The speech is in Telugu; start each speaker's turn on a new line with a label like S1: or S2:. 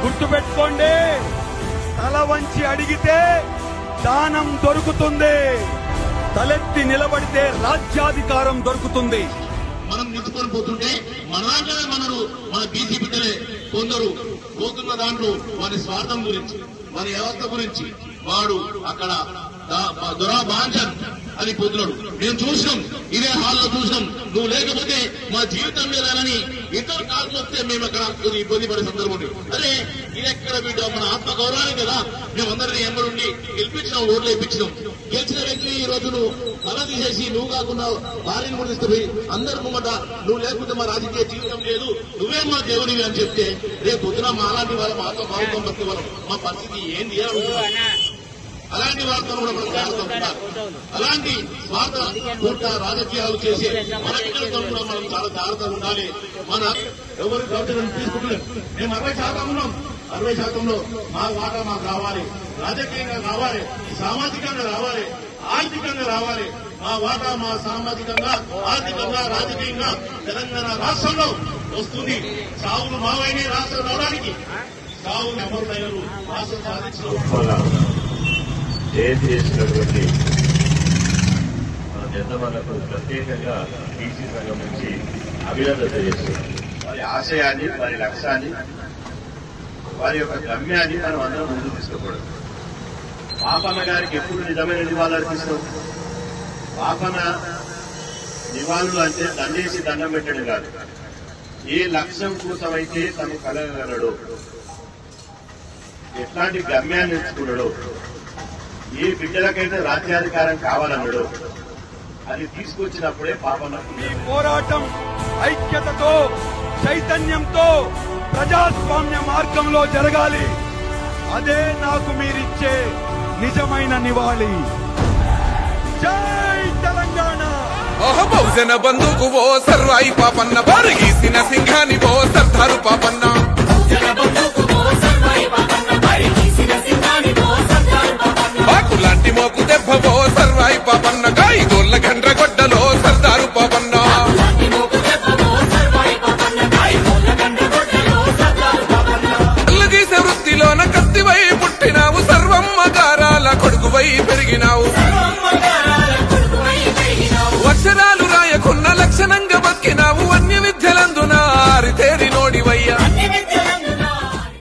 S1: గుర్తుపెట్టుకోండి, తల వంచి అడిగితే దానం దొరుకుతుంది, తలెత్తి నిలబడితే రాజ్యాధికారం దొరుకుతుంది.
S2: మనం నిలుచుకొని పోతుంటే మన దాంట్లోనే మన బీసీ బిడ్డలే కొందరు పోతున్న దాంట్లో వారి స్వార్థం గురించి, వారి వ్యవస్థ గురించి వాడు అక్కడ దొరాబాంచన్ అని పోతున్నాడు. మేము చూసినాం, ఇదే హాల్లో చూసినాం. నువ్వు లేకపోతే మా జీవితం లేదని ఇతరు కాలు వస్తే మేము అక్కడ ఇబ్బంది పడే సందర్భం ఉంది. అరే ఇది ఎక్కడ బిడ్డ, మన ఆత్మ గౌరవానికి కదా మేమందరినీ ఎంబడుండి గెలిపించినాం, ఓట్లు వేయించినాం. గెలిచిన వ్యక్తి ఈ రోజు నువ్వు తల తీసేసి నువ్వు కాకుండా భార్యను కూడా తీసుకుపోయి అందరి ముంగట నువ్వు లేకపోతే మా రాజకీయ జీవితం లేదు, నువ్వే మా దేవుడివి అని చెప్తే రేపు పొద్దున మా అలాంటి వాళ్ళ మాతో బాగుతాం బతికే వాళ్ళం మా పరిస్థితి ఏంది అని అలాంటి వార్తలు కూడా మనం జాగ్రత్త ఉండాలి. అలాంటి స్వార్థ పూర్త రాజకీయాలు చేసే మన పిల్లలతో కూడా మనం చాలా జాగ్రత్తగా ఉండాలి. మన ఎవరు ప్రవర్తన తీసుకుంటలేదు. మేము 60% ఉన్నాం. 60%లో మా వాటా మాకు రావాలి, రాజకీయంగా రావాలి, సామాజికంగా రావాలి, ఆర్థికంగా రావాలి. మా వాటా మా సామాజికంగా, ఆర్థికంగా, రాజకీయంగా తెలంగాణ రాష్ట్రంలో వస్తుంది. సాగులు మావైన రాష్ట్రం రావడానికి సాగులు ఎవరు రాష్ట్రం సాధించిన
S3: జయంతి చేసినటువంటి మన జనమలకు ప్రత్యేకంగా బీసీ సంఘం నుంచి అభినందన తెలియజేస్తున్నాం. వారి ఆశయాన్ని, వారి లక్ష్యాన్ని, వారి యొక్క గమ్యాన్ని మనం అందరం ముందుకు తీసుకోకూడదు. పాపన్న గారికి ఎప్పుడు నిజమైన నివాళులు అర్పిస్తాం? పాపన్న నివాళులు అంటే దండేసి దండం పెట్టడం కాదు. ఏ లక్ష్యం కోసమైతే తను కలగగలడో, ఎట్లాంటి గమ్యాన్ని ఎంచుకున్నాడో, ఏ బిడ్డలకైతే రాజ్యాధికారం కావాలన్నాడు అది తీసుకొచ్చినప్పుడే పాపన్న.
S1: ఈ పోరాటం ఐక్యతతో, చైతన్యంతో, ప్రజాస్వామ్య మార్గంలో జరగాలి. అదే నాకు మీరిచ్చే నిజమైన నివాళి. జై తెలంగాణ.
S4: బహుజన బంధుకు ఓ సర్వాయి పాపన్న, బారు గీసిన సింహాని ఓ సర్దారు పాపన్న.